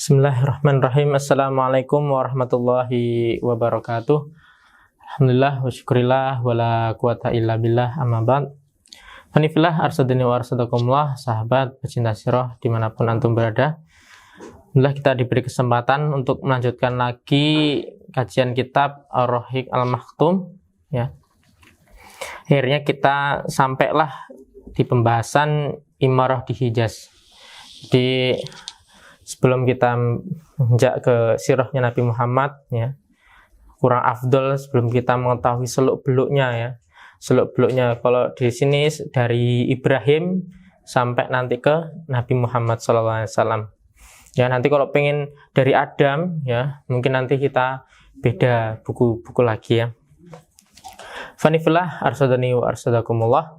Bismillahirrahmanirrahim. Assalamualaikum warahmatullahi wabarakatuh. Alhamdulillah wa syukurillah wa la quwata illa billah, amma ba'd. Fanifillah arsadani wa arsadakumullah, sahabat pecinta sirah dimanapun antum berada. Alhamdulillah kita diberi kesempatan untuk melanjutkan lagi kajian kitab Ar-Rahiq Al-Makhtum, ya. Akhirnya kita sampailah di pembahasan imarah di Hijaz. Di sebelum kita menjak ke sirahnya Nabi Muhammad, ya, kurang afdol sebelum kita mengetahui seluk-beluknya, ya. Seluk-beluknya kalau di sini dari Ibrahim sampai nanti ke Nabi Muhammad SAW. Ya, nanti kalau pengen dari Adam, ya, mungkin nanti kita beda buku-buku lagi, ya. Fanifillah arsadani wa arsadakumullah.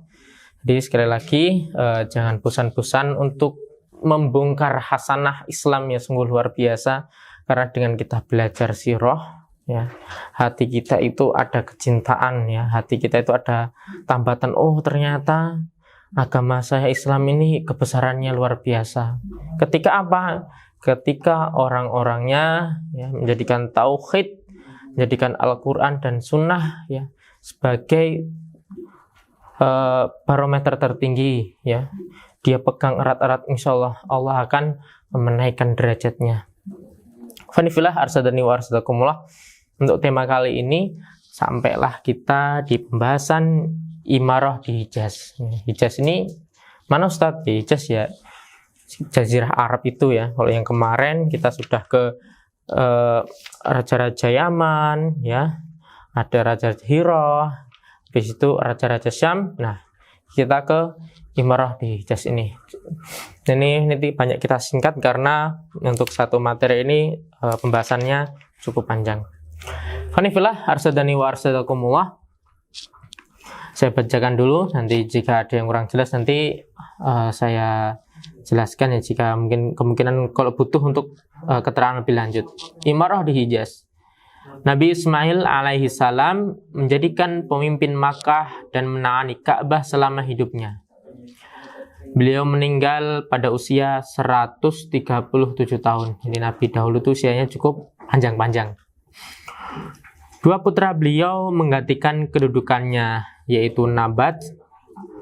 Jadi sekali lagi jangan bosan-bosan untuk membongkar hasanah Islam yang sungguh luar biasa, karena dengan kita belajar sirah, ya, hati kita itu ada kecintaan, ya, hati kita itu ada tambatan, oh ternyata agama saya Islam ini kebesarannya luar biasa. Ketika apa? Ketika orang-orangnya, ya, menjadikan tauhid, menjadikan Al-Quran dan Sunnah, ya, sebagai barometer tertinggi, ya. Dia pegang erat-erat, insya Allah Allah akan menaikkan derajatnya. Fanifillah arsadani wa arsadakumullah. Untuk tema kali ini sampailah kita di pembahasan imarah di Hijaz. Hijaz ini mana Ustadz? Di Hijaz, ya, Jazirah Arab itu, ya. Kalau yang kemarin kita sudah ke raja-raja Yaman, ya, ada raja Hira, habis itu raja-raja Syam. Nah, kita ke imarah di Hijaz ini. Ini nanti banyak kita singkat karena untuk satu materi ini pembahasannya cukup panjang. Fanifillah arsadani wa arsadakumullah. Saya bacakan dulu, nanti jika ada yang kurang jelas nanti saya jelaskan, ya, jika mungkin kemungkinan kalau butuh untuk keterangan lebih lanjut. Imarah di Hijaz. Nabi Ismail alaihi salam menjadikan pemimpin Makkah dan menangani Ka'bah selama hidupnya. Beliau meninggal pada usia 137 tahun. Jadi Nabi dahulu itu usianya cukup panjang-panjang. Dua putra beliau menggantikan kedudukannya, yaitu Nabat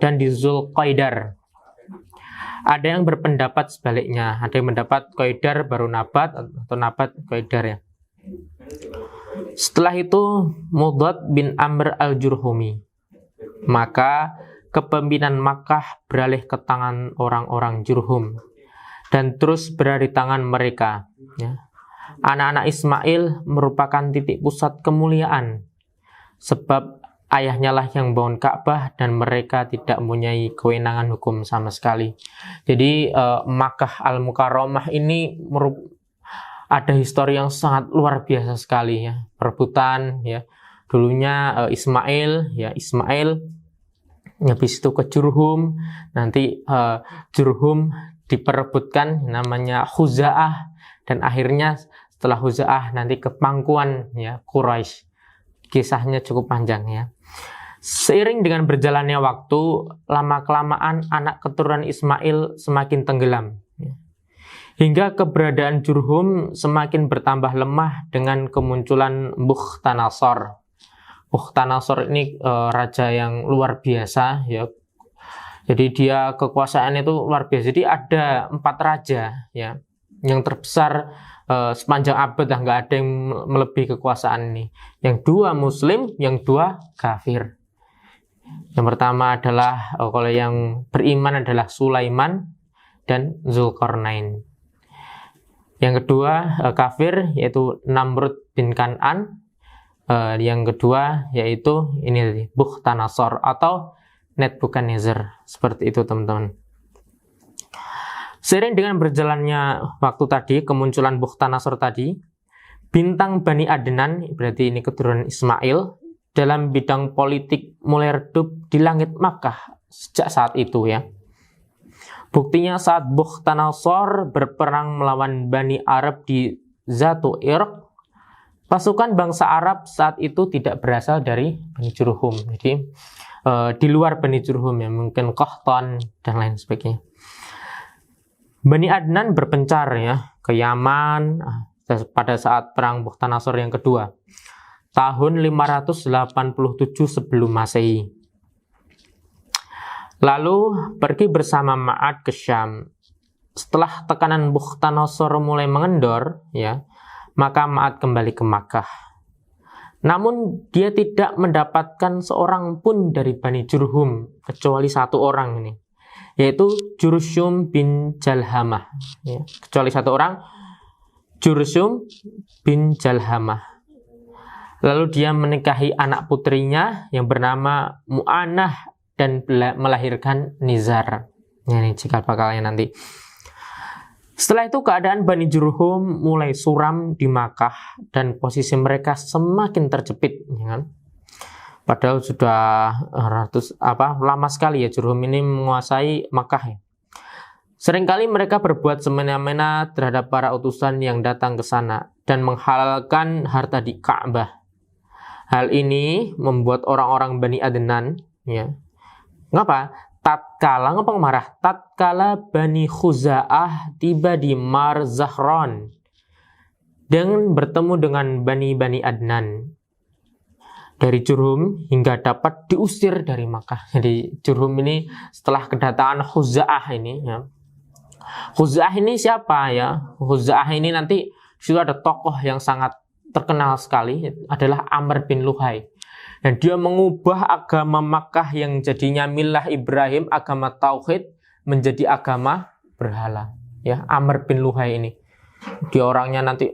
dan di Zulqaidar. Ada yang berpendapat sebaliknya. Ada yang mendapat Qaidar baru Nabat, atau Nabat Qaidar, ya. Setelah itu Mudad bin Amr al-Jurhumi. Maka kepemimpinan Makkah beralih ke tangan orang-orang Jurhum dan terus berada di tangan mereka, ya. Anak-anak Ismail merupakan titik pusat kemuliaan, sebab ayahnya lah yang bangun Ka'bah dan mereka tidak mempunyai kewenangan hukum sama sekali. Jadi Makkah Al-Mukarramah ini ada histori yang sangat luar biasa sekali, ya. Perebutan, ya. Dulunya Ismail, ya, habis itu ke Jurhum, nanti Jurhum diperebutkan namanya Khuza'ah, dan akhirnya setelah Khuza'ah nanti ke pangkuan, ya, Quraisy. Kisahnya cukup panjang, ya. Seiring dengan berjalannya waktu, lama-kelamaan anak keturunan Ismail semakin tenggelam, ya. Hingga keberadaan Jurhum semakin bertambah lemah dengan kemunculan Bukhtanasor. Bukhtanasor ini raja yang luar biasa, ya. Jadi dia kekuasaan itu luar biasa. Jadi ada 4 raja, ya, yang terbesar sepanjang abad, nggak ada yang melebihi kekuasaan ini. Yang 2 Muslim, yang 2 kafir. Yang pertama adalah kalau yang beriman adalah Sulaiman dan Zulkarnain. Yang kedua kafir yaitu Namrud bin Kan'an. Yang kedua yaitu ini Bukhtanasor atau Nebukadnezar. Seperti itu, teman-teman. Seiring dengan berjalannya waktu tadi, kemunculan Bukhtanasor tadi, bintang Bani Adnan, berarti ini keturunan Ismail, dalam bidang politik mulai redup di langit Makkah sejak saat itu, ya. Buktinya saat Bukhtanasor berperang melawan Bani Arab di Zatu Irq, pasukan bangsa Arab saat itu tidak berasal dari Bani Jurhum. Jadi di luar Bani Jurhum, ya, mungkin Qahtan dan lain sebagainya. Bani Adnan berpencar ya ke Yaman pada saat perang Bukhtanasor yang kedua tahun 587 sebelum Masehi. Lalu pergi bersama Ma'ad ke Syam. Setelah tekanan Bukhtanasor mulai mengendor ya, maka Ma'ad kembali ke Makkah. Namun dia tidak mendapatkan seorang pun dari Bani Jurhum kecuali satu orang ini, yaitu Jurshum bin Jalhamah ya. Kecuali satu orang, Jurshum bin Jalhamah. Lalu dia menikahi anak putrinya yang bernama Mu'anah dan melahirkan Nizar. Ini cikal bakalnya nanti. Setelah itu keadaan Bani Jurhum mulai suram di Makkah dan posisi mereka semakin terjepit ya kan? Padahal sudah lama sekali ya Jurhum ini menguasai Makkah ya. Seringkali mereka berbuat semena-mena terhadap para utusan yang datang ke sana dan menghalalkan harta di Ka'bah. Hal ini membuat orang-orang Bani Adnan ya. Ngapa? Tatkala Bani Khuza'ah tiba di Mar Zahran dan bertemu dengan Bani Adnan dari Jurhum hingga dapat diusir dari Makkah. Jadi Jurhum ini setelah kedatangan Khuza'ah ini ya. Khuza'ah ini siapa ya? Khuza'ah ini nanti sudah ada tokoh yang sangat terkenal sekali, adalah Amr bin Luhai. Dan dia mengubah agama Makkah yang jadinya milah Ibrahim, agama tauhid, menjadi agama berhala. Ya, Amr bin Luhai ini. Dia orangnya nanti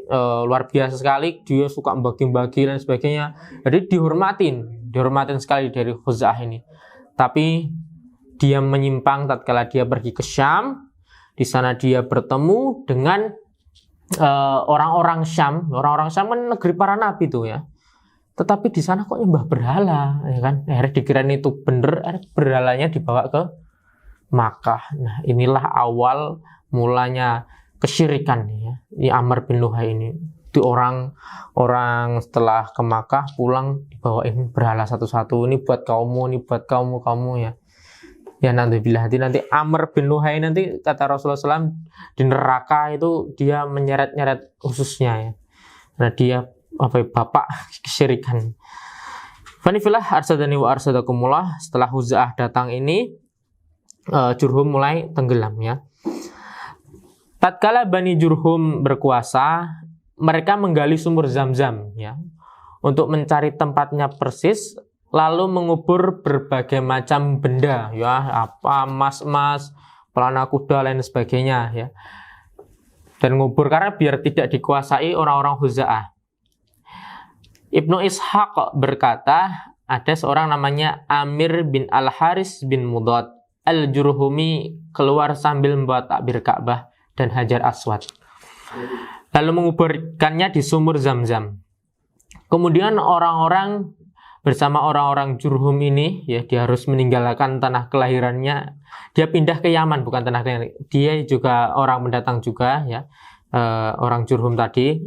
luar biasa sekali, dia suka bagi-bagi dan sebagainya. Jadi dihormatin sekali dari Khuza'ah ini. Tapi dia menyimpang tatkala dia pergi ke Syam. Di sana dia bertemu dengan orang-orang Syam. Orang-orang Syam kan negeri para nabi tuh ya. Tetapi di sana kok nyembah berhala, ya kan? Akhirnya dikirain itu bener, berhalanya dibawa ke Makkah. Nah, inilah awal mulanya kesyirikan ya. Ini Amr bin Luhai ini. Itu orang setelah ke Makkah pulang dibawain berhala satu-satu. Ini buat kaummu, ini buat kamu ya. Ya nanti Amr bin Luhai nanti kata Rasulullah SAW di neraka itu dia menyeret-nyeret khususnya ya. Karena dia bapak kesyirikan. Fanifillah arsadani wa arsadakumullah. Setelah Khuza'ah datang ini Jurhum mulai tenggelam ya. Tatkala Bani Jurhum berkuasa, mereka menggali sumur Zam-Zam ya untuk mencari tempatnya persis, lalu mengubur berbagai macam benda ya, emas, pelana kuda lain sebagainya ya. Dan ngubur karena biar tidak dikuasai orang-orang Khuza'ah. Ibnu Ishaq berkata, ada seorang namanya Amir bin Al-Haris bin Mudad Al-Jurhumi keluar sambil membawa takbir Ka'bah dan Hajar Aswad, lalu menguburkannya di sumur Zam-Zam. Kemudian bersama orang-orang Jurhum ini ya, dia harus meninggalkan tanah kelahirannya. Dia pindah ke Yaman, bukan tanah kelahiran. Dia juga orang mendatang juga ya, orang Jurhum tadi.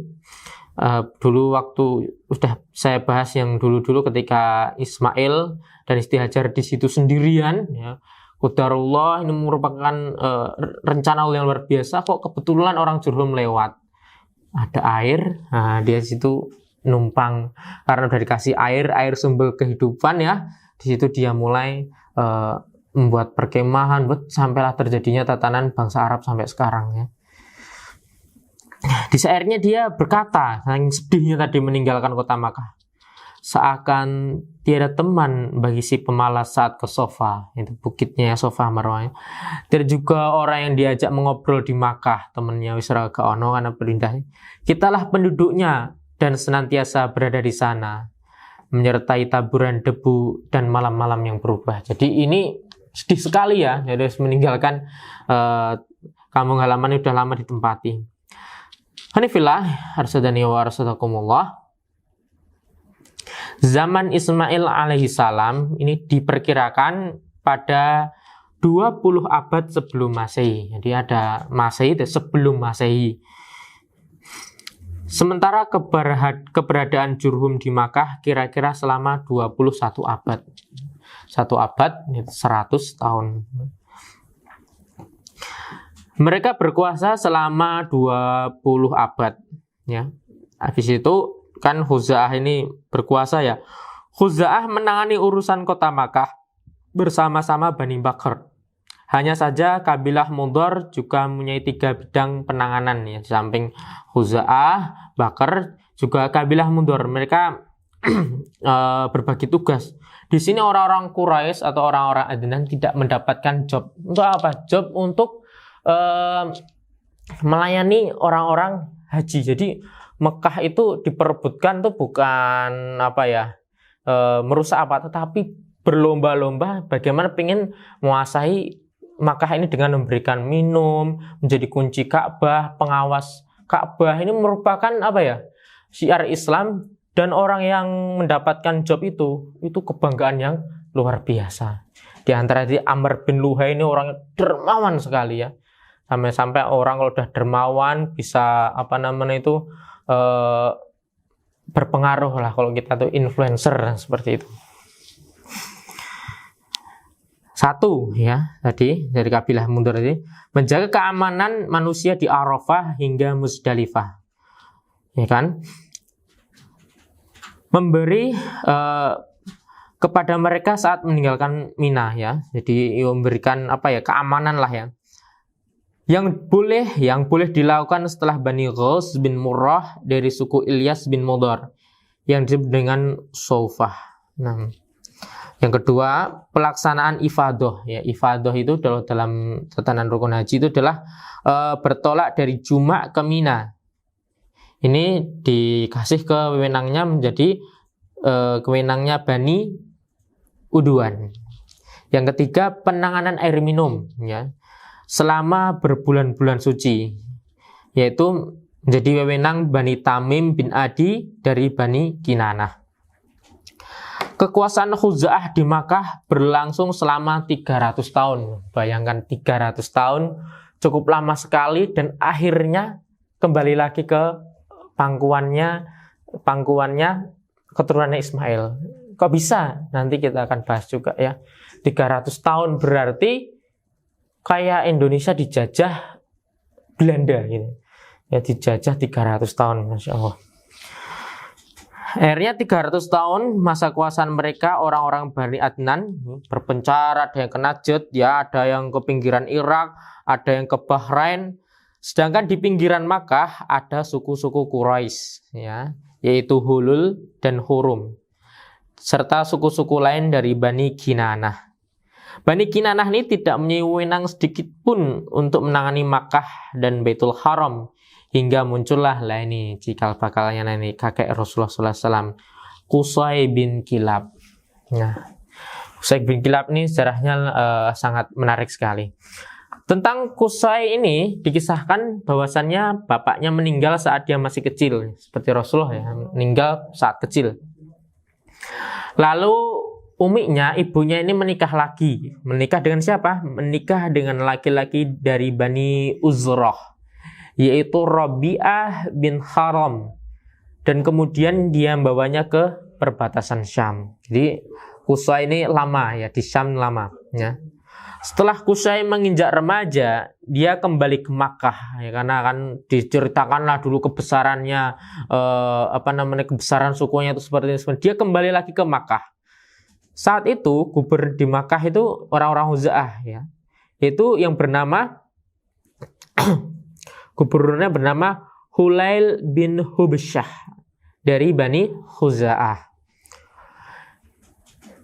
Dulu waktu sudah saya bahas yang dulu ketika Ismail dan Siti Hajar di situ sendirian ya. Qadarullah, ini merupakan rencana Allah yang luar biasa, kok kebetulan orang Jurhum lewat. Ada air, nah dia situ numpang karena udah dikasih air sumber kehidupan ya. Di situ dia mulai membuat perkemahan, sampailah terjadinya tatanan bangsa Arab sampai sekarang ya. Di syairnya dia berkata, saking sedihnya tadi meninggalkan kota Makkah, seakan tiada teman bagi si pemalas saat ke Sofa, itu bukitnya Sofa Marwah. Tidak juga orang yang diajak mengobrol di Makkah, temannya wisra ke ono karena berindah. Kitalah penduduknya dan senantiasa berada di sana, menyertai taburan debu dan malam-malam yang berubah. Jadi ini sedih sekali ya, jadi harus meninggalkan kampung halaman yang sudah lama ditempati. Hanifillah, arsadani wa arsadakumullah. Zaman Ismail alaihi salam ini diperkirakan pada 20 abad sebelum Masehi. Jadi ada Masehi dan sebelum Masehi. Sementara keberadaan Jurhum di Makkah kira-kira selama 21 abad. 1 abad 100 tahun. Mereka berkuasa selama 20 abad, ya. Habis itu kan Khuza'ah ini berkuasa ya. Khuza'ah menangani urusan kota Makkah bersama-sama Bani Bakr. Hanya saja kabilah Mudhar juga mempunyai 3 bidang penanganan ya. Di samping Khuza'ah, Bakr, juga kabilah Mudhar. Mereka berbagi tugas. Di sini orang-orang Quraisy atau orang-orang Adnan tidak mendapatkan job. Untuk apa? Job untuk melayani orang-orang haji. Jadi Mekah itu diperebutkan tuh bukan apa ya, merusak apa, tetapi berlomba-lomba bagaimana pengen menguasai Makkah ini dengan memberikan minum, menjadi kunci Ka'bah, pengawas Ka'bah. Ini merupakan apa ya, syiar Islam, dan orang yang mendapatkan job itu kebanggaan yang luar biasa. Di antara itu Amr bin Luhai ini orang dermawan sekali ya. Sampai-sampai orang kalau udah dermawan bisa apa namanya itu berpengaruh lah, kalau kita tuh influencer seperti itu. Satu ya, tadi dari kabilah Mudhar ini menjaga keamanan manusia di Arafah hingga Muzdalifah, ya kan? Memberi kepada mereka saat meninggalkan Mina ya. Jadi memberikan apa ya, keamanan lah ya. Yang boleh dilakukan setelah Bani Ghaus bin Murrah dari suku Ilyas bin Mudhar yang disebut dengan Saufah. Nah, yang kedua, pelaksanaan ifadah ya. Ifadah itu dalam tatanan rukun haji itu adalah bertolak dari Juma' ke Mina. Ini dikasih kewenangnya menjadi kewenangnya Bani Udwan. Yang ketiga, penanganan air minum ya selama berbulan-bulan suci, yaitu menjadi wewenang Bani Tamim bin Adi dari Bani Kinanah. Kekuasaan Khuza'ah di Makkah berlangsung selama 300 tahun. Bayangkan 300 tahun, cukup lama sekali, dan akhirnya kembali lagi ke pangkuannya keturunannya Ismail. Kok bisa? Nanti kita akan bahas juga ya. 300 tahun berarti kayak Indonesia dijajah Belanda gitu. Ya, dijajah 300 tahun, Masya Allah. Akhirnya 300 tahun masa kekuasaan mereka, orang-orang Bani Adnan berpencar, ada yang ke Najd, ya, ada yang ke pinggiran Irak, ada yang ke Bahrain. Sedangkan di pinggiran Makkah ada suku-suku Quraisy ya, yaitu Hulul dan Hurum, serta suku-suku lain dari Bani Kinanah. Bani Kinanah ini tidak mempunyai wewenang sedikit pun untuk menangani Makkah dan Baitul Haram, hingga muncullah lah ini cikal bakalnya ini kakek Rasulullah SAW, Qusay bin Kilab. Nah, Qusay bin Kilab ini sejarahnya sangat menarik sekali. Tentang Qusay ini dikisahkan bahwasannya bapaknya meninggal saat dia masih kecil, seperti Rasulullah ya, meninggal saat kecil. Lalu umiknya, ibunya ini menikah lagi. Menikah dengan siapa? Menikah dengan laki-laki dari Bani Uzrah, yaitu Rabi'ah bin Haram. Dan kemudian dia membawanya ke perbatasan Syam. Jadi Qusay ini lama ya, di Syam lama ya. Setelah Qusay menginjak remaja, dia kembali ke Makkah ya, karena akan diceritakanlah dulu kebesarannya, kebesaran sukunya itu seperti ini. Dia kembali lagi ke Makkah. Saat itu gubernur di Makkah itu orang-orang Khuza'ah ya. Itu yang bernama gubernurnya bernama Hulail bin Hubsyah dari Bani Khuza'ah.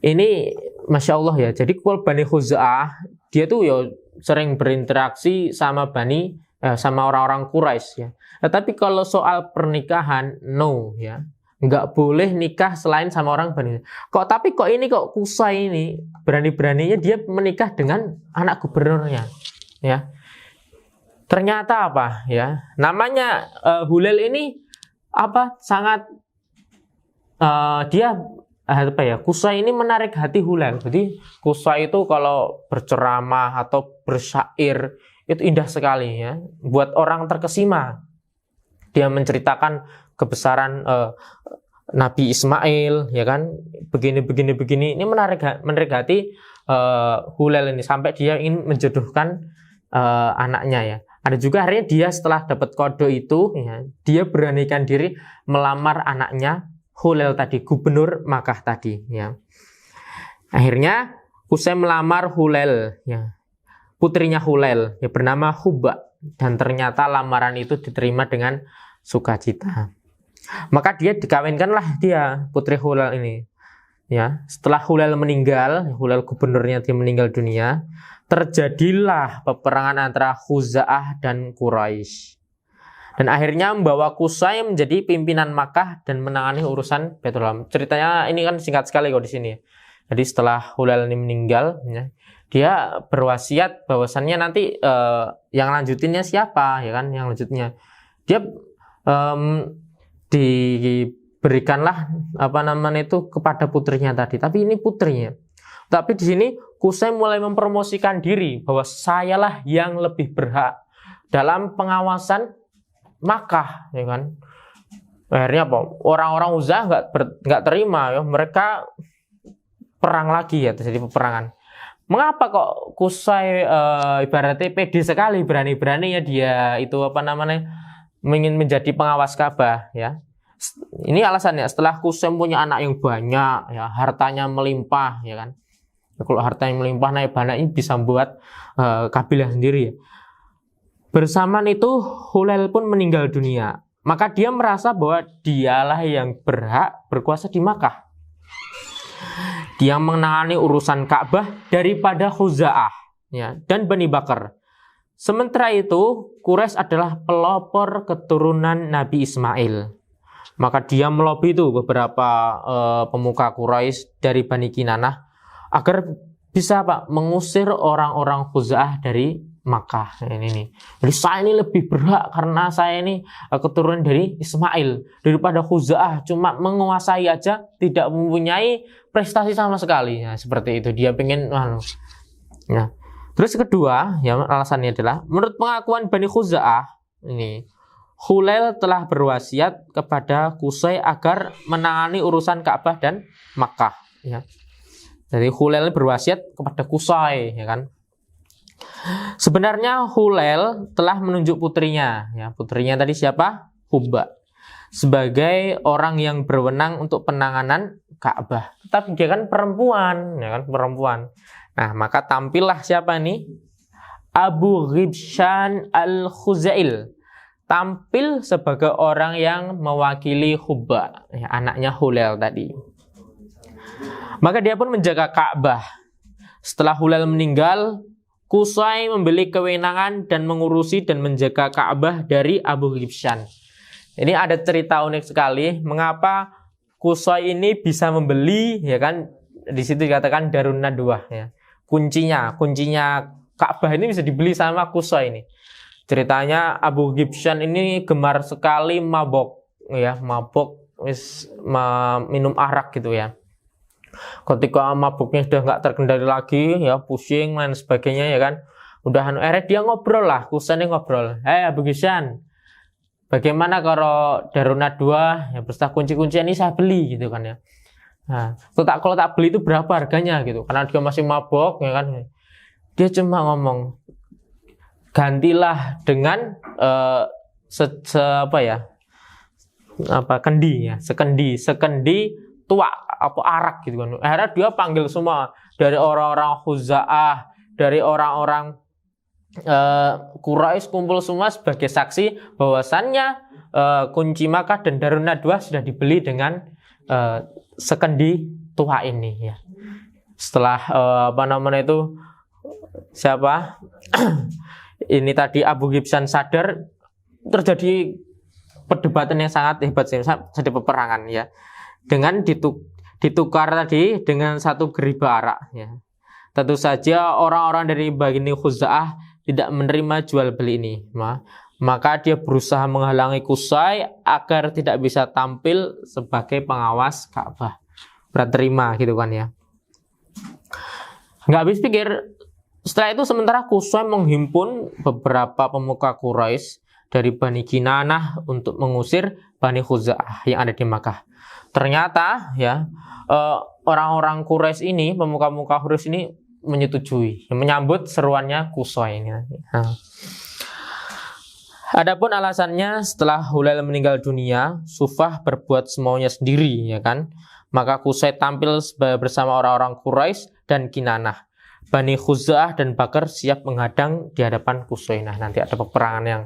Ini Masya Allah ya. Jadi kalau Bani Khuza'ah, dia tuh ya sering berinteraksi sama sama orang-orang Quraisy ya. Tetapi kalau soal pernikahan, no ya, nggak boleh nikah selain sama orang Bani. Tapi kok Qusay ini berani-beraninya dia menikah dengan anak gubernurnya ya. Ternyata apa ya? Namanya Hulail ini sangat Qusay ini menarik hati Hulail. Jadi Qusay itu kalau berceramah atau bersyair itu indah sekali ya. Buat orang terkesima. Dia menceritakan kebesaran Nabi Ismail ya kan. Begini. Ini menarik hati Hulail ini, sampai dia ingin menjodohkan anaknya ya. Ada juga akhirnya dia setelah dapat kode itu, ya, dia beranikan diri melamar anaknya Hulail tadi, gubernur Makkah tadi. Ya. Akhirnya Qusay melamar Hulail, ya, putrinya Hulail, ya, bernama Hubba, dan ternyata lamaran itu diterima dengan sukacita. Maka dia dikawinkanlah dia putri Hulail ini. Ya, setelah Hulail meninggal, Hulail gubernurnya dia meninggal dunia, terjadilah peperangan antara Khuza'ah dan Quraisy. Dan akhirnya membawa Qusay menjadi pimpinan Makkah dan menangani urusan Baitul Haram. Ceritanya ini kan singkat sekali kok di sini. Jadi setelah Hulail ini meninggal, ya, dia berwasiat bahwasannya nanti yang lanjutinnya siapa, ya kan? Yang lanjutnya dia diberikanlah apa namanya itu kepada putrinya tadi. Tapi ini putrinya. Tapi di sini Qusay mulai mempromosikan diri bahwa sayalah yang lebih berhak dalam pengawasan Makkah, ya kan? Akhirnya apa? Orang-orang Uzah nggak terima, ya. Mereka perang lagi, ya, terjadi peperangan. Mengapa kok Qusay ibaratnya pede sekali, berani-beraninya dia itu apa namanya ingin menjadi pengawas Ka'bah, ya? Ini alasannya, setelah Qusay punya anak yang banyak, ya, hartanya melimpah, ya kan? Kalau hartanya melimpah naik banyak ini bisa membuat kabilah sendiri, ya. Bersamaan itu Hulail pun meninggal dunia. Maka dia merasa bahwa dialah yang berhak berkuasa di Makkah. Dia menangani urusan Ka'bah daripada Khuza'ah, ya, dan Bani Bakar. Sementara itu Quraisy adalah pelopor keturunan Nabi Ismail. Maka dia melobi itu beberapa pemuka Quraisy dari Bani Kinanah agar bisa Pak mengusir orang-orang Khuza'ah dari Makkah. Ini nih. Jadi saya ini lebih berhak karena saya ini keturunan dari Ismail daripada Khuza'ah, cuma menguasai aja, tidak mempunyai prestasi sama sekali. Ya, seperti itu dia pengen. Ya. Terus kedua, ya, alasannya adalah menurut pengakuan Bani Khuza'ah ini, Hulail telah berwasiat kepada Qusay agar menangani urusan Ka'bah dan Makkah. Ya. Jadi Hulail berwasiat kepada Qusay, ya kan? Sebenarnya Hulail telah menunjuk putrinya, ya, putrinya tadi siapa? Hubba, sebagai orang yang berwenang untuk penanganan Ka'bah. Tapi dia kan perempuan, ya kan, perempuan. Nah, maka tampillah siapa nih? Abu Ghibshan al-Khuzail tampil sebagai orang yang mewakili Hubba, ya, anaknya Hulail tadi. Maka dia pun menjaga Ka'bah. Setelah Hulail meninggal, Qusay membeli kewenangan dan mengurusi dan menjaga Ka'bah dari Abu Ghibshan. Ini ada cerita unik sekali mengapa Qusay ini bisa membeli, ya kan? Di situ dikatakan Darun Nadwah, ya. Kuncinya Ka'bah ini bisa dibeli sama Qusay ini. Ceritanya Abu Ghibshan ini gemar sekali mabok, ya, minum arak gitu, ya. Ketika mabuknya sudah nggak terkendali lagi, ya, pusing dan sebagainya, ya kan, udah akhirnya dia ngobrol lah, Qusay ngobrol, Abu Ghibshan, bagaimana kalau Darun Nadwah, ya, beserta kunci-kunci ini saya beli gitu kan, ya. Nah, kalau tak beli itu berapa harganya gitu, karena dia masih mabok, ya kan, dia cuma ngomong gantilah dengan sekendi tua apa arak gitu kan. Akhirnya dia panggil semua dari orang-orang Khuza'ah, dari orang-orang Quraisy, kumpul semua sebagai saksi bahwasannya kunci Makkah dan Darun Nadwah sudah dibeli dengan sekendi tua ini, ya. Setelah siapa ini tadi Abu Ghibshan sadar, terjadi perdebatan yang sangat hebat, jadi peperangan, ya, dengan ditukar tadi dengan satu geriba arak, ya. Tentu saja orang-orang dari Bani Khuza'ah tidak menerima jual beli ini, maka dia berusaha menghalangi Qusay agar tidak bisa tampil sebagai pengawas Ka'bah. Berat terima gitu kan, ya. Nggak habis pikir, setelah itu sementara Qusay menghimpun beberapa pemuka Quraisy dari Bani Kinanah untuk mengusir Bani Khuza'ah yang ada di Makkah. Ternyata, ya, orang-orang Quraisy ini, pemuka-pemuka Quraisy ini menyetujui, menyambut seruannya Qusay ini. Nah, Adapun alasannya, setelah Hulail meninggal dunia, Sufah berbuat semaunya sendiri, ya kan? Maka Qusay tampil bersama orang-orang Quraisy dan Kinanah. Bani Khuza'ah dan Bakar siap menghadang di hadapan Qusay. Nah, nanti ada peperangan yang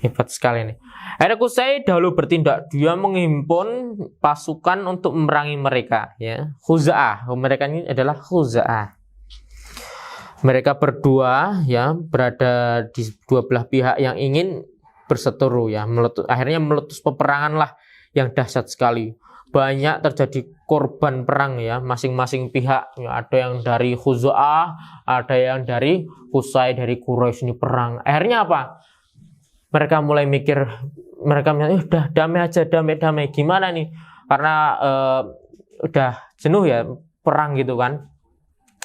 hebat sekali nih. Akhirnya Qusay dahulu bertindak, dia menghimpun pasukan untuk memerangi mereka, ya. Khuza'ah, mereka ini adalah Khuza'ah. Mereka berdua, ya, berada di dua belah pihak yang ingin berseteru, ya. Akhirnya meletus peperangan lah yang dahsyat sekali. Banyak terjadi korban perang, ya, masing-masing pihak, ya. Ada yang dari Khuza'ah, ada yang dari Qusay, dari Quraisy ini perang. Akhirnya apa? Mereka mulai mikir, mereka udah damai aja, damai. Gimana nih? Karena udah jenuh, ya, perang gitu kan.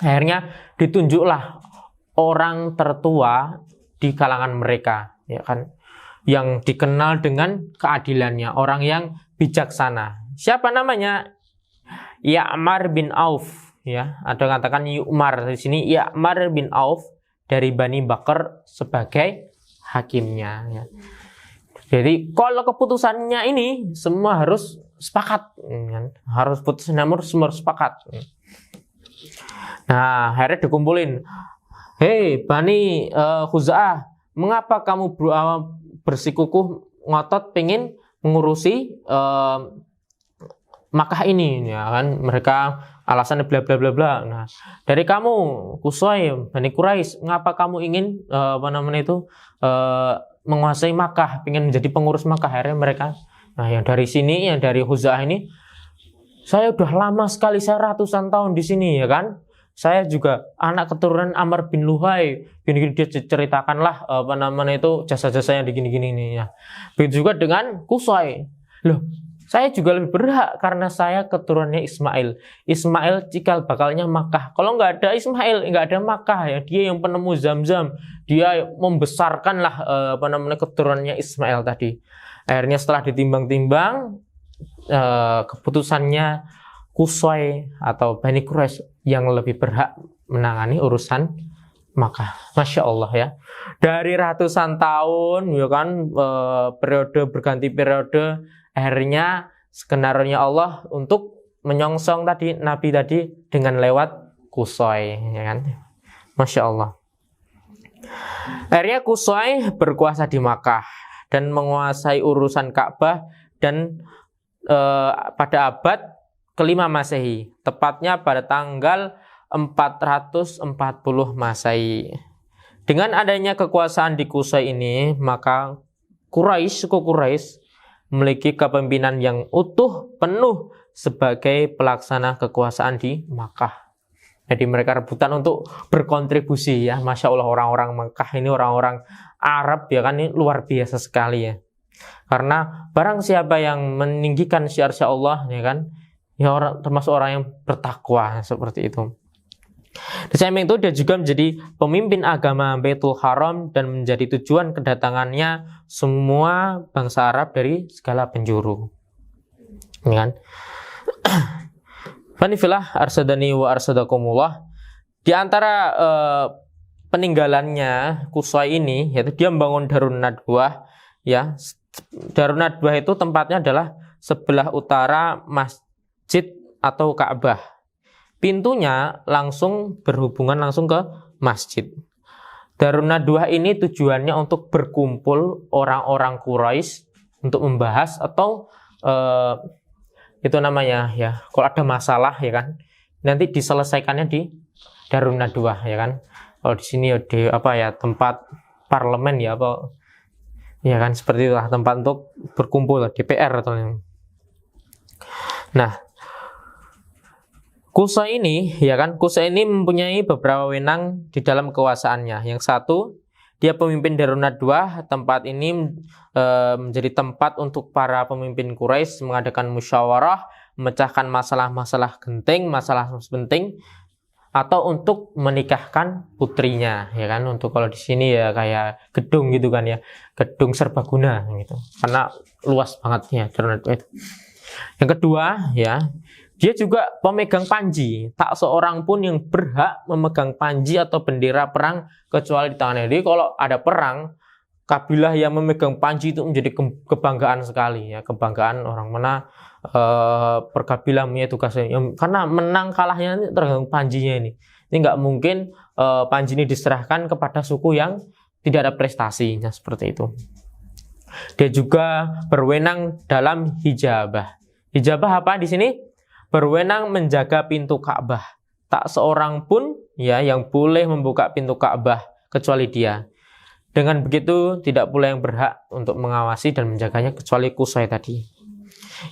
Akhirnya ditunjuklah orang tertua di kalangan mereka, ya kan, yang dikenal dengan keadilannya, orang yang bijaksana. Siapa namanya? Ya'mar bin Auf, ya. Ada yang katakan Yu'mar di sini, Ya'mar bin Auf dari Bani Bakar sebagai hakimnya, ya. Jadi kalau keputusannya ini semua harus sepakat, ya. Harus putus namur, semua harus sepakat. Nah, akhirnya dikumpulin. Hei, Bani Khuza'ah, mengapa kamu bersikukuh ngotot pengen mengurusi Makkah ini, ya kan? Mereka alasannya bla bla bla bla. Nah, dari kamu Qusay, Bani Quraisy, mengapa kamu ingin menguasai Makkah, pengen menjadi pengurus Makkah? Akhirnya mereka, nah, yang dari sini, yang dari Khuza'ah ini, saya udah lama sekali, saya ratusan tahun di sini, ya kan? Saya juga anak keturunan Amr bin Luhai. Gini-gini dia ceritakanlah jasa-jasanya di gini-gini ini, ya. Begitu juga dengan Qusay. Loh, saya juga lebih berhak karena saya keturunannya Ismail. Ismail cikal bakalnya Makkah. Kalau nggak ada Ismail, nggak ada Makkah, ya. Dia yang penemu Zamzam. Dia membesarkanlah keturunannya Ismail tadi. Akhirnya setelah ditimbang-timbang, keputusannya Qusay atau Bani Quraisy yang lebih berhak menangani urusan Makkah. Masya Allah, ya. Dari ratusan tahun, ya kan, periode berganti periode, akhirnya skenario Allah untuk menyongsong tadi Nabi tadi dengan lewat Qusay, ya kan. Masya Allah. Akhirnya Qusay berkuasa di Makkah dan menguasai urusan Ka'bah dan pada abad kelima Masehi, tepatnya pada tanggal 440 Masehi. Dengan adanya kekuasaan di Qusay ini, maka suku Quraisy memiliki kepemimpinan yang utuh, penuh sebagai pelaksana kekuasaan di Makkah. Jadi mereka rebutan untuk berkontribusi, ya. Masya Allah, orang-orang Makkah ini orang-orang Arab, ya kan, ini luar biasa sekali, ya. Karena barang siapa yang meninggikan syiar-syiar Allah, ya kan, ya, termasuk orang yang bertakwa, seperti itu. Di samping itu dia juga menjadi pemimpin agama Baitul Haram dan menjadi tujuan kedatangannya semua bangsa Arab dari segala penjuru, ya kan. Fanifillah arsadani wa arsadakumullah. Di antara peninggalannya Qusay ini, yaitu dia membangun Darun Nadwah, ya. Darun Nadwah itu tempatnya adalah sebelah utara masjid atau Ka'bah. Pintunya langsung berhubungan langsung ke masjid. Darun Nadwah ini tujuannya untuk berkumpul orang-orang Quraisy untuk membahas atau itu namanya, ya, kalau ada masalah, ya kan, nanti diselesaikannya di Darun Nadwah, ya kan. Kalau di sini di tempat parlemen, ya, apa, ya kan, seperti itulah tempat untuk berkumpul DPR atau yang. Nah, Qusay ini, ya kan, Qusay ini mempunyai beberapa wewenang di dalam kekuasaannya. Yang satu, dia pemimpin Darun Nadwah. Tempat ini menjadi tempat untuk para pemimpin Quraisy mengadakan musyawarah, memecahkan masalah-masalah genting, masalah penting, atau untuk menikahkan putrinya, ya kan. Untuk kalau di sini, ya, kayak gedung gitu kan, ya, gedung serbaguna gitu, karena luas banget, ya, Darun Nadwah itu. Yang kedua, ya, dia juga pemegang panji. Tak seorang pun yang berhak memegang panji atau bendera perang kecuali di tangannya. Jadi kalau ada perang, kabilah yang memegang panji itu menjadi kebanggaan sekali ya, kebanggaan orang mana perkabilah punya tugas karena menang kalahnya tergantung panjinya ini. Ini nggak mungkin panji ini diserahkan kepada suku yang tidak ada prestasinya seperti itu. Dia juga berwenang dalam hijabah. Hijabah apa di sini? Berwenang menjaga pintu Ka'bah. Tak seorang pun ya yang boleh membuka pintu Ka'bah kecuali dia. Dengan begitu tidak pula yang berhak untuk mengawasi dan menjaganya kecuali Qusay tadi.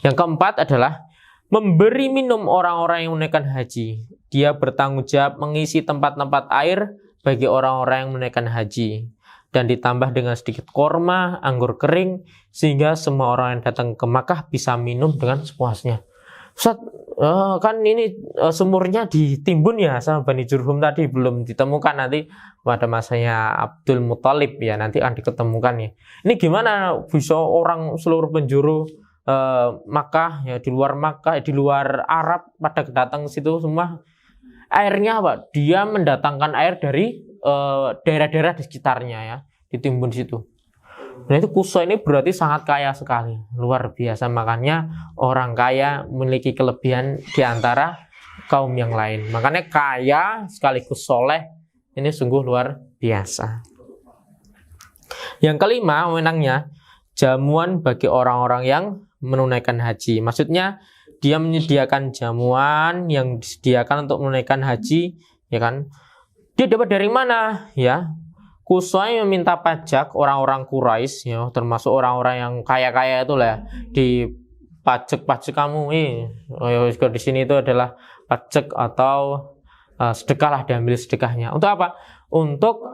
Yang keempat adalah memberi minum orang-orang yang menunaikan haji. Dia bertanggung jawab mengisi tempat-tempat air bagi orang-orang yang menunaikan haji. Dan ditambah dengan sedikit korma, anggur kering, sehingga semua orang yang datang ke Makkah bisa minum dengan sepuasnya. Ustaz, kan ini sumurnya ditimbun ya sama Bani Jurhum tadi, belum ditemukan, nanti pada masanya Abdul Muthalib ya nanti akan diketemukan ya. Ini gimana bisa orang seluruh penjuru Makkah ya, di luar Makkah, di luar Arab pada datang ke situ semua, airnya apa? Dia mendatangkan air dari daerah-daerah di sekitarnya ya, ditimbun di situ. Nah itu Qusay ini berarti sangat kaya sekali, luar biasa. Makanya orang kaya memiliki kelebihan di antara kaum yang lain. Makanya kaya sekaligus soleh, ini sungguh luar biasa. Yang kelima, wewenangnya jamuan bagi orang-orang yang menunaikan haji. Maksudnya dia menyediakan jamuan yang disediakan untuk menunaikan haji, ya kan? Dia dapat dari mana? Ya, Qusay meminta pajak orang-orang Quraisy, ya, termasuk orang-orang yang kaya-kaya itu lah, di pajak kamu, di sini itu adalah pajak atau sedekah lah, diambil sedekahnya. Untuk apa? Untuk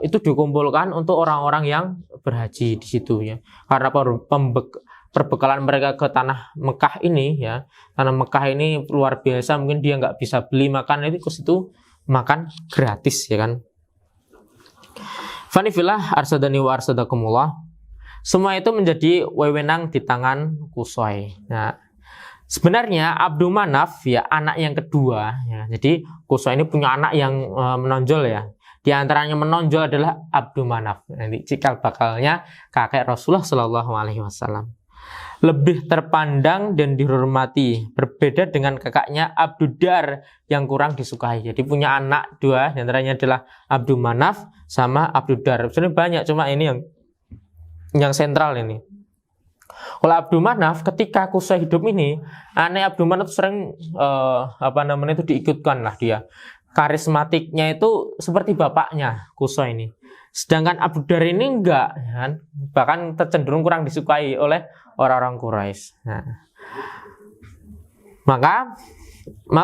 itu dikumpulkan untuk orang-orang yang berhaji di situ ya. Karena perbekalan mereka ke tanah Mekah ini ya, tanah Mekah ini luar biasa, mungkin dia nggak bisa beli makan, itu ke situ makan gratis ya kan. Fanifillah arsadani wa arsadakumullah. Semua itu menjadi wewenang di tangan Qusay. Nah, sebenarnya Abdul Manaf ya anak yang kedua ya. Jadi Qusay ini punya anak yang menonjol ya. Di antaranya menonjol adalah Abdul Manaf. Nanti cikal bakalnya kakek Rasulullah Shallallahu Alaihi Wasallam. Lebih terpandang dan dihormati, berbeda dengan kakaknya Abdudar yang kurang disukai. Jadi punya anak dua, di antaranya adalah Abdul Manaf sama Abdudar. Sebenarnya banyak, cuma ini yang sentral ini. Kalau Abdul Manaf ketika Qusay hidup ini, anak Abdul Manaf sering itu diikutkan lah dia. Karismatiknya itu seperti bapaknya Qusay ini. Sedangkan Abdudar ini enggak, kan? Bahkan cenderung kurang disukai oleh orang-orang Quraisy. Nah, maka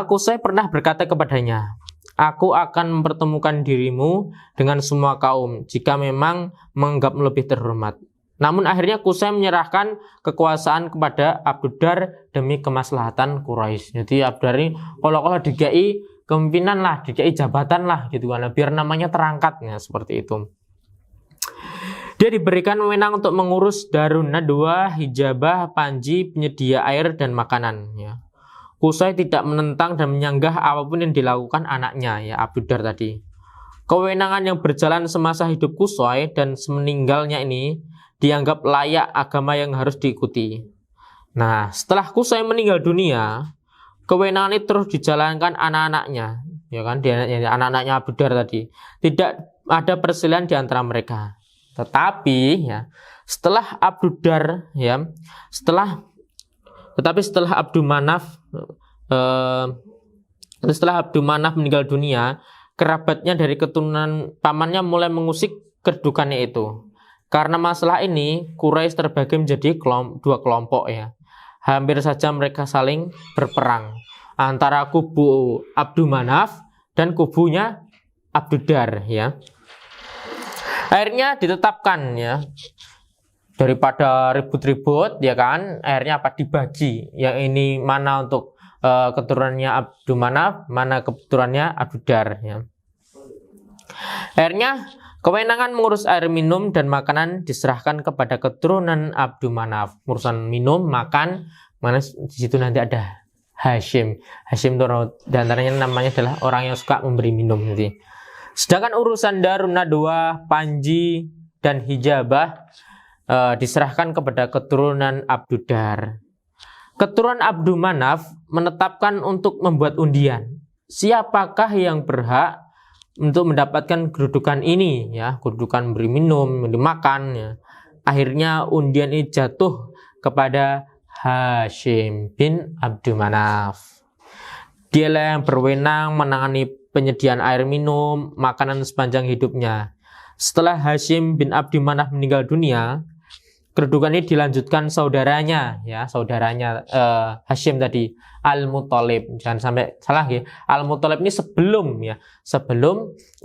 Qusay pernah berkata kepadanya, aku akan mempertemukan dirimu dengan semua kaum jika memang menganggap lebih terhormat. Namun akhirnya Qusay menyerahkan kekuasaan kepada Abdudar demi kemaslahatan Quraisy. Jadi Abdudar ini kalau digai kepemimpinan lah, digai jabatan lah gitu kan, biar namanya terangkat ya, seperti itu. Dia diberikan wewenang untuk mengurus Darun Nadwa, hijabah, panji, penyedia air dan makanan ya. Qusay tidak menentang dan menyanggah apapun yang dilakukan anaknya ya, Abdudar tadi. Kewenangan yang berjalan semasa hidup Qusay dan semeninggalnya ini dianggap layak agama yang harus diikuti. Nah, setelah Qusay meninggal dunia, kewenangan itu terus dijalankan anak-anaknya, ya kan, anak-anaknya Abdudar tadi. Tidak ada perselisihan di antara mereka. Tetapi ya, setelah Abdudar ya, setelah Abdul Manaf meninggal dunia, kerabatnya dari keturunan pamannya mulai mengusik kedudukannya itu. Karena masalah ini, Quraisy terbagi menjadi dua kelompok ya. Hampir saja mereka saling berperang antara kubu Abdul Manaf dan kubunya Abdudar ya. Akhirnya ditetapkan ya, daripada ribut-ribut ya kan, akhirnya apa, dibagi. Yang ini mana untuk keturunannya Abdul Manaf, mana keturunannya Abdudar ya. Akhirnya kewenangan mengurus air minum dan makanan diserahkan kepada keturunan Abdul Manaf. Urusan minum, makan, mana di situ nanti ada Hashim. Hashim itu diantaranya namanya adalah orang yang suka memberi minum nanti. Sedangkan urusan Darun Nadwa, panji dan hijabah diserahkan kepada keturunan Abdudar. Keturunan Abdu Manaf menetapkan untuk membuat undian. Siapakah yang berhak untuk mendapatkan kedudukan ini, ya, kedudukan beri minum, memberi makan, ya. Akhirnya undian ini jatuh kepada Hashim bin Abdu Manaf. Dialah yang berwenang menangani penyediaan air minum, makanan sepanjang hidupnya. Setelah Hashim bin Abdu Manaf meninggal dunia, kedudukan ini dilanjutkan saudaranya, ya, saudaranya Hashim tadi, Al-Muthalib. Jangan sampai salah, ya. Al-Muthalib ini sebelum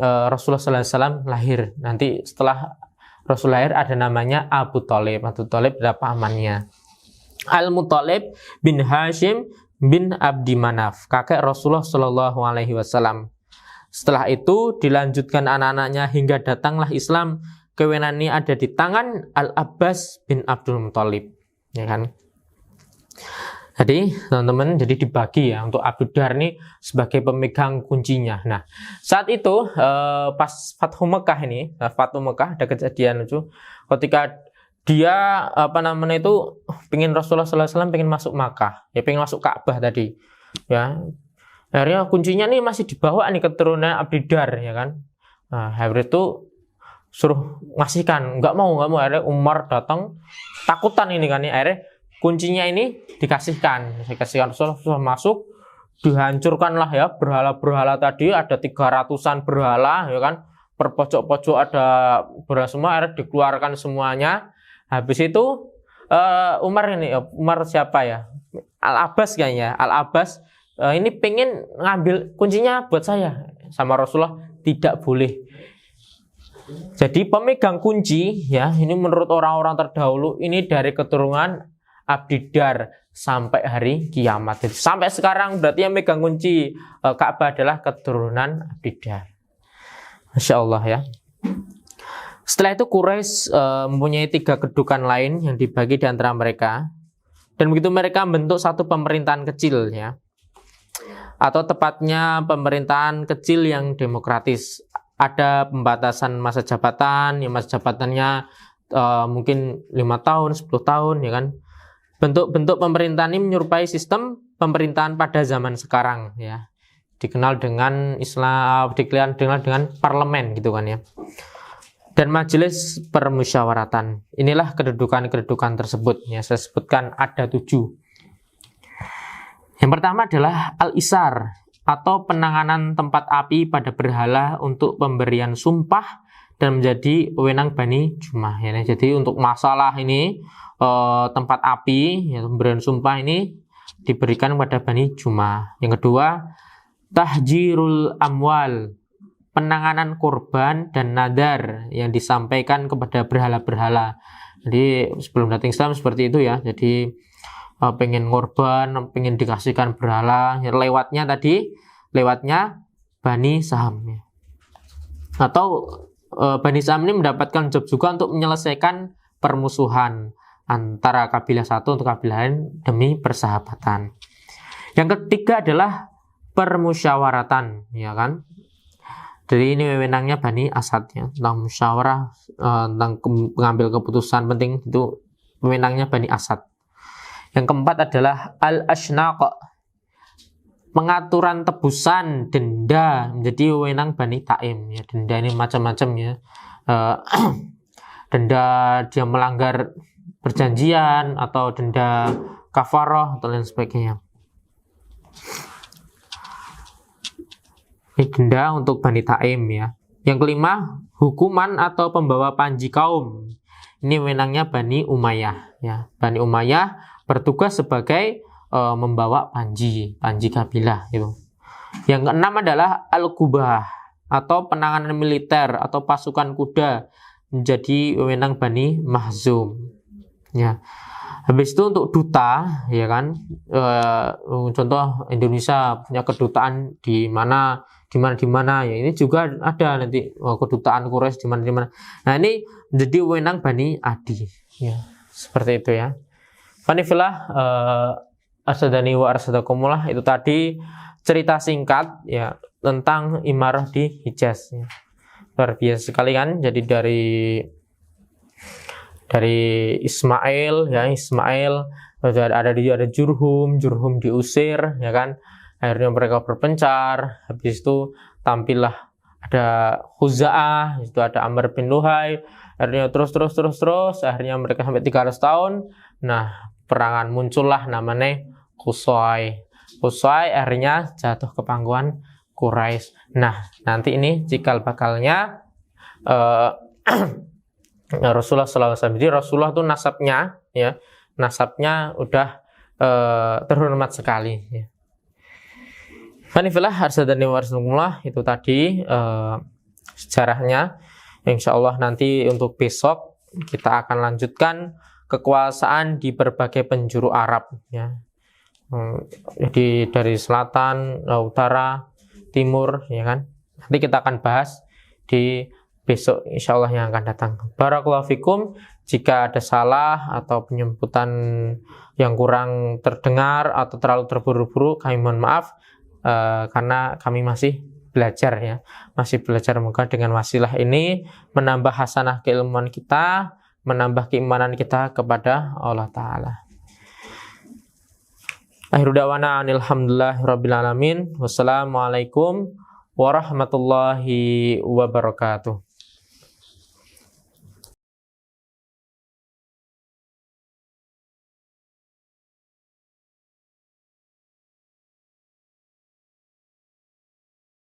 Rasulullah SAW lahir. Nanti setelah Rasul lahir ada namanya Abu Thalib. Abu Thalib adalah pamannya. Al-Muthalib bin Hashim bin Abdi Manaf, kakek Rasulullah SAW. Setelah itu dilanjutkan anak-anaknya hingga datanglah Islam. Kewenangan ini ada di tangan Al-Abbas bin Abdul Muthalib, ya kan? Jadi teman-teman, jadi dibagi ya untuk Abdudar ini sebagai pemegang kuncinya. Nah, saat itu pas Fathu Mekah ini, Fathu Mekah ada kejadian itu ketika dia pengen Rasulullah SAW pengen masuk Makkah, ya pengen masuk Ka'bah tadi, ya. Akhirnya kuncinya nih masih dibawa nih keturunan Abdudar, ya kan? Nah, akhirnya itu suruh ngasihkan, nggak mau. Akhirnya Umar datang takutan ini kan, akhirnya kuncinya ini dikasihkan Rasulullah masuk, dihancurkanlah ya berhala-berhala tadi, ada 300-an berhala, ya kan, per pojok-pojok ada berhala semua, akhirnya dikeluarkan semuanya. Habis itu Umar siapa ya, Al-Abbas kayaknya, Al-Abbas ini pengen ngambil kuncinya buat saya, sama Rasulullah tidak boleh. Jadi pemegang kunci, ya, ini menurut orang-orang terdahulu ini dari keturunan Abdudar sampai hari kiamat. Jadi sampai sekarang berarti yang megang kunci Ka'bah adalah keturunan Abdudar. Masya Allah, ya. Setelah itu Quraisy mempunyai 3 kedudukan lain yang dibagi di antara mereka. Dan begitu mereka membentuk satu pemerintahan kecil, ya. Atau tepatnya pemerintahan kecil yang demokratis. Ada pembatasan masa jabatan, ya, masa jabatannya mungkin 5 tahun, 10 tahun, ya kan. Bentuk-bentuk pemerintahan ini menyerupai sistem pemerintahan pada zaman sekarang, ya. Dikenal dengan parlemen gitu kan, ya. Dan majelis permusyawaratan. Inilah kedudukan-kedudukan tersebut, ya. Saya sebutkan ada 7. Yang pertama adalah al-isar atau penanganan tempat api pada berhala untuk pemberian sumpah dan menjadi wewenang Bani Jumah, ya. Jadi untuk masalah ini tempat api, ya, pemberian sumpah ini diberikan kepada Bani Jumah. Yang kedua, tahjirul amwal, penanganan korban dan nadar yang disampaikan kepada berhala-berhala. Jadi sebelum datang Islam seperti itu, ya. Jadi pengen korban, pengen dikasihkan berhala, ya, lewatnya Bani Saham, ya. Atau Bani Saham ini mendapatkan job juga untuk menyelesaikan permusuhan antara kabilah satu untuk kabilah lain demi persahabatan. Yang ketiga adalah permusyawaratan, ya kan. Jadi ini wewenangnya Bani Asad, ya, tentang musyawarah, tentang mengambil keputusan penting itu wewenangnya Bani Asad. Yang keempat adalah al-ashnaq, pengaturan tebusan denda menjadi wewenang Bani Taim, ya. Denda ini macam-macam, ya. Denda dia melanggar perjanjian atau denda kafarah atau lain sebagainya. Ini denda untuk Bani Taim, ya. Yang kelima, hukuman atau pembawa panji kaum. Ini wewenangnya Bani Umayyah, ya. Bani Umayyah bertugas sebagai membawa panji kabilah itu. Yang keenam adalah al-qubah atau penanganan militer atau pasukan kuda menjadi wewenang Bani Mahzum, ya. Habis itu untuk duta, ya kan, contoh Indonesia punya kedutaan di mana, ya, ini juga ada nanti kedutaan Quraisy di mana. Nah, ini menjadi wewenang Bani Adi, ya, seperti itu, ya. Fanifillah, arsadani wa arsadakumullah, itu tadi cerita singkat, ya, tentang imarah di Hijaz, ya. Luar biasa sekali kan. Jadi dari dari Ismail ya, ada Jurhum diusir ya kan, akhirnya mereka berpencar. Habis itu tampillah ada Khuza'ah, itu ada Amr bin Luhai, akhirnya terus akhirnya mereka sampai 300 tahun. Nah, perangan muncullah namanya Qusay akhirnya jatuh ke pangkuan Quraisy. Nah, nanti ini cikal bakalnya Rasulullah SAW. Jadi Rasulullah itu nasabnya udah terhormat sekali ya. Fanifillah arsadani warahmatullah, itu tadi sejarahnya. Insyaallah nanti untuk besok kita akan lanjutkan kekuasaan di berbagai penjuru Arab ya. Jadi dari selatan, utara, timur ya kan. Nanti kita akan bahas di besok insyaallah yang akan datang. Barakallahu fikum. Jika ada salah atau penyebutan yang kurang terdengar atau terlalu terburu-buru, kami mohon maaf, karena kami masih belajar ya. Masih belajar, moga dengan wasilah ini menambah hasanah keilmuan kita, menambah keimanan kita kepada Allah Ta'ala. Akhiru da'wana alhamdulillahirabbil alamin. Wassalamualaikum warahmatullahi wabarakatuh.